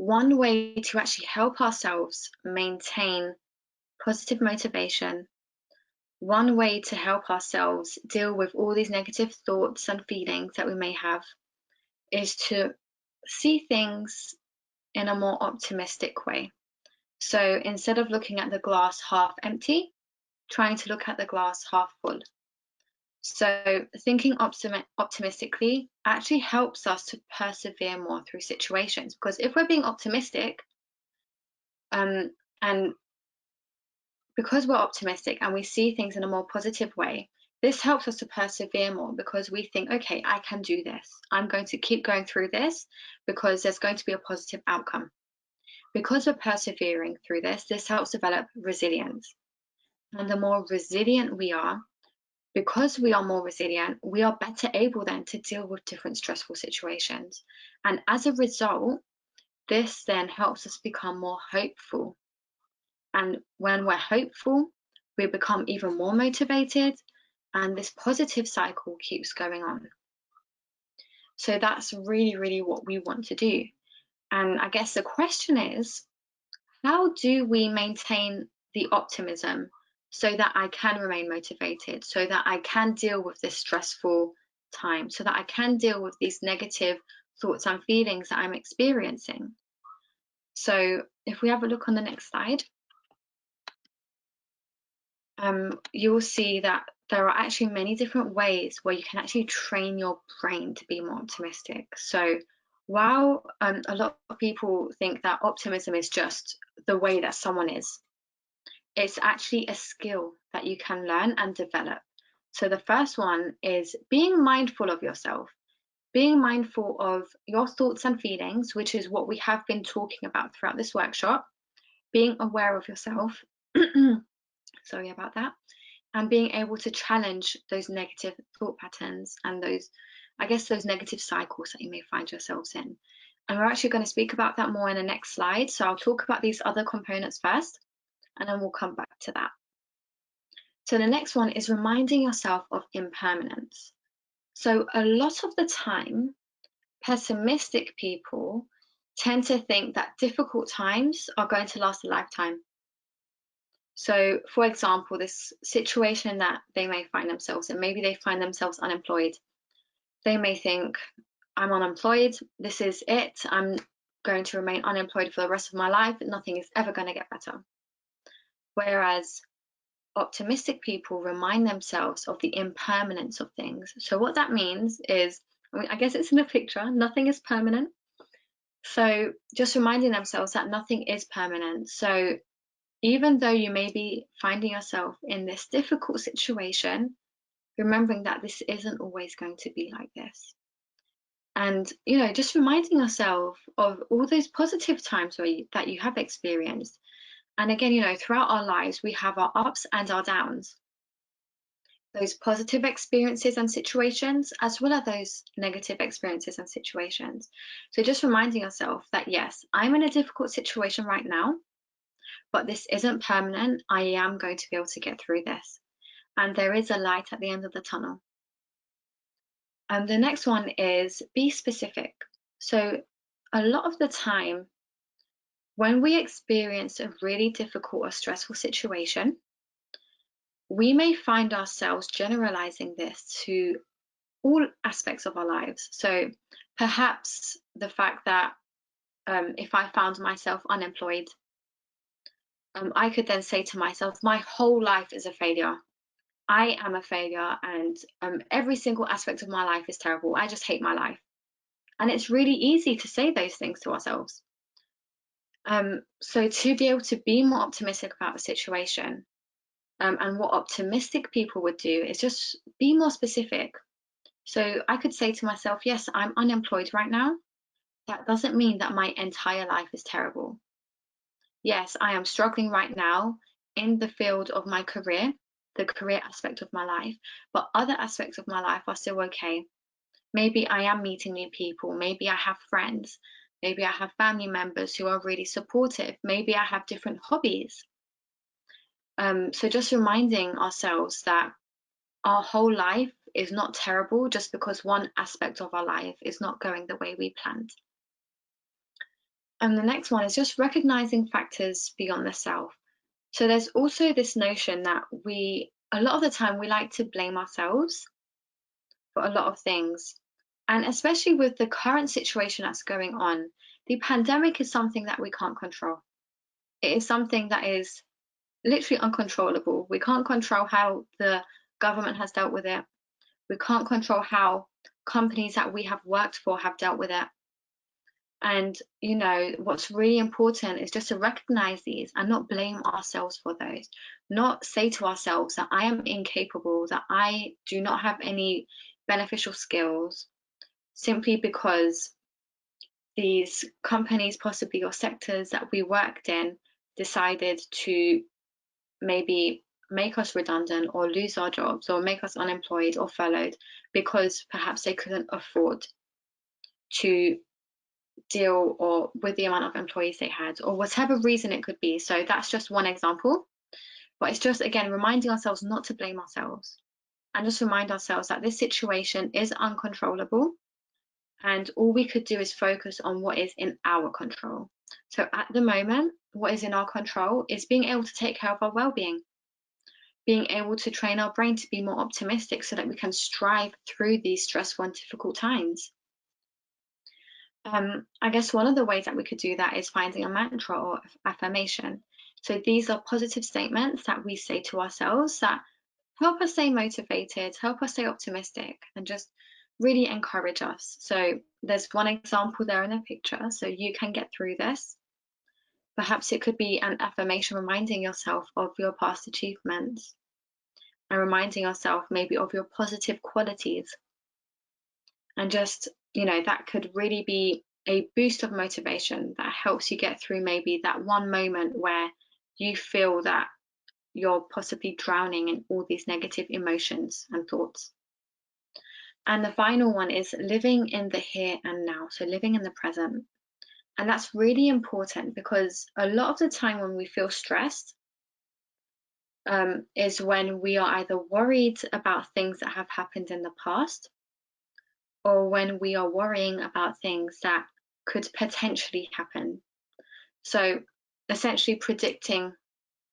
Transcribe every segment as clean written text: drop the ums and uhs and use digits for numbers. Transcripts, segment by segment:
one way to actually help ourselves maintain positive motivation, one way to help ourselves deal with all these negative thoughts and feelings that we may have, is to see things in a more optimistic way. So instead of looking at the glass half empty, trying to look at the glass half full. So thinking optimistically actually helps us to persevere more through situations, because if we're being optimistic, and because we're optimistic and we see things in a more positive way, this helps us to persevere more, because we think, okay, I can do this. I'm going to keep going through this because there's going to be a positive outcome. Because we're persevering through this, this helps develop resilience. And the more resilient we are, because we are more resilient, we are better able then to deal with different stressful situations. And as a result, this then helps us become more hopeful. And when we're hopeful, we become even more motivated, and this positive cycle keeps going on. So that's really, really what we want to do. And I guess the question is, how do we maintain the optimism so that I can remain motivated, so that I can deal with this stressful time, so that I can deal with these negative thoughts and feelings that I'm experiencing? So if we have a look on the next slide, you'll see that there are actually many different ways where you can actually train your brain to be more optimistic. So while a lot of people think that optimism is just the way that someone is, it's actually a skill that you can learn and develop. So the first one is being mindful of yourself, being mindful of your thoughts and feelings, which is what we have been talking about throughout this workshop, being aware of yourself, sorry about that, and being able to challenge those negative thought patterns and those negative cycles that you may find yourselves in. And we're actually going to speak about that more in the next slide. So I'll talk about these other components first, and then we'll come back to that. So the next one is reminding yourself of impermanence. So a lot of the time, pessimistic people tend to think that difficult times are going to last a lifetime. So, for example, this situation that they may find themselves in, maybe they find themselves unemployed. They may think, I'm unemployed, this is it, I'm going to remain unemployed for the rest of my life, nothing is ever going to get better. Whereas optimistic people remind themselves of the impermanence of things. So what that means is, I guess it's in the picture, nothing is permanent. So just reminding themselves that nothing is permanent. So even though you may be finding yourself in this difficult situation, remembering that this isn't always going to be like this. And, just reminding yourself of all those positive times that you have experienced. And again, throughout our lives, we have our ups and our downs. Those positive experiences and situations, as well as those negative experiences and situations. So just reminding yourself that, yes, I'm in a difficult situation right now, but this isn't permanent. I am going to be able to get through this. And there is a light at the end of the tunnel. And the next one is be specific. So a lot of the time, when we experience a really difficult or stressful situation, we may find ourselves generalizing this to all aspects of our lives. So perhaps the fact that if I found myself unemployed, I could then say to myself, my whole life is a failure. I am a failure, and every single aspect of my life is terrible. I just hate my life. And it's really easy to say those things to ourselves. So to be able to be more optimistic about the situation, and what optimistic people would do is just be more specific. So I could say to myself, yes, I'm unemployed right now. That doesn't mean that my entire life is terrible. Yes, I am struggling right now in the field of my career, the career aspect of my life, but other aspects of my life are still okay. Maybe I am meeting new people. Maybe I have friends. Maybe I have family members who are really supportive. Maybe I have different hobbies. So just reminding ourselves that our whole life is not terrible just because one aspect of our life is not going the way we planned. And the next one is just recognizing factors beyond the self. So there's also this notion that a lot of the time, we like to blame ourselves for a lot of things. And especially with the current situation that's going on, the pandemic is something that we can't control. It is something that is literally uncontrollable. We can't control how the government has dealt with it. We can't control how companies that we have worked for have dealt with it. And, what's really important is just to recognize these and not blame ourselves for those. Not say to ourselves that I am incapable, that I do not have any beneficial skills, simply because these companies, possibly, or sectors that we worked in, decided to maybe make us redundant or lose our jobs or make us unemployed or furloughed because perhaps they couldn't afford to deal or with the amount of employees they had, or whatever reason it could be. So that's just one example, but it's just, again, reminding ourselves not to blame ourselves and just remind ourselves that this situation is uncontrollable, and all we could do is focus on what is in our control. So at the moment, what is in our control is being able to take care of our well-being, being able to train our brain to be more optimistic so that we can strive through these stressful and difficult times. I guess one of the ways that we could do that is finding a mantra or affirmation. So these are positive statements that we say to ourselves that help us stay motivated, help us stay optimistic, and just really encourage us. So there's one example there in the picture, so you can get through this. Perhaps it could be an affirmation reminding yourself of your past achievements and reminding yourself maybe of your positive qualities. And just, that could really be a boost of motivation that helps you get through maybe that one moment where you feel that you're possibly drowning in all these negative emotions and thoughts. And the final one is living in the here and now, so living in the present. And that's really important because a lot of the time when we feel stressed is when we are either worried about things that have happened in the past, or when we are worrying about things that could potentially happen. So essentially predicting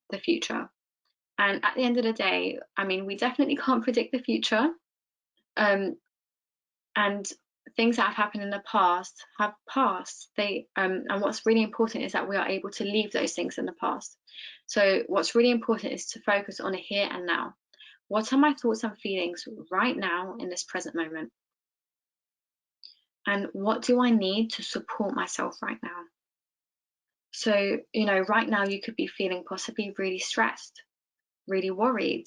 the future. And at the end of the day, we definitely can't predict the future. And things that have happened in the past have passed. And what's really important is that we are able to leave those things in the past. So what's really important is to focus on a here and now. What are my thoughts and feelings right now in this present moment? And what do I need to support myself right now? So, right now you could be feeling possibly really stressed, really worried,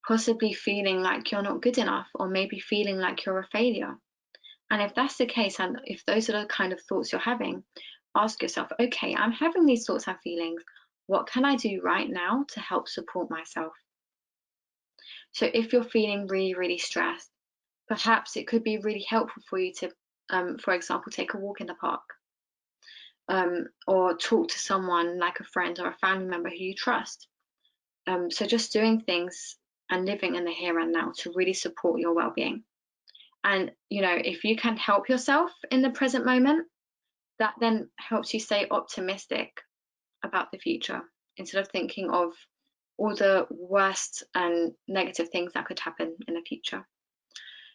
possibly feeling like you're not good enough, or maybe feeling like you're a failure. And if that's the case, and if those are the kind of thoughts you're having, ask yourself, okay, I'm having these thoughts and feelings. What can I do right now to help support myself? So if you're feeling really, really stressed, perhaps it could be really helpful for you to, for example, take a walk in the park, or talk to someone like a friend or a family member who you trust. So just doing things and living in the here and now to really support your well-being. And, if you can help yourself in the present moment, that then helps you stay optimistic about the future instead of thinking of all the worst and negative things that could happen in the future.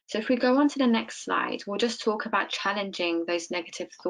So if we go on to the next slide, we'll just talk about challenging those negative thoughts.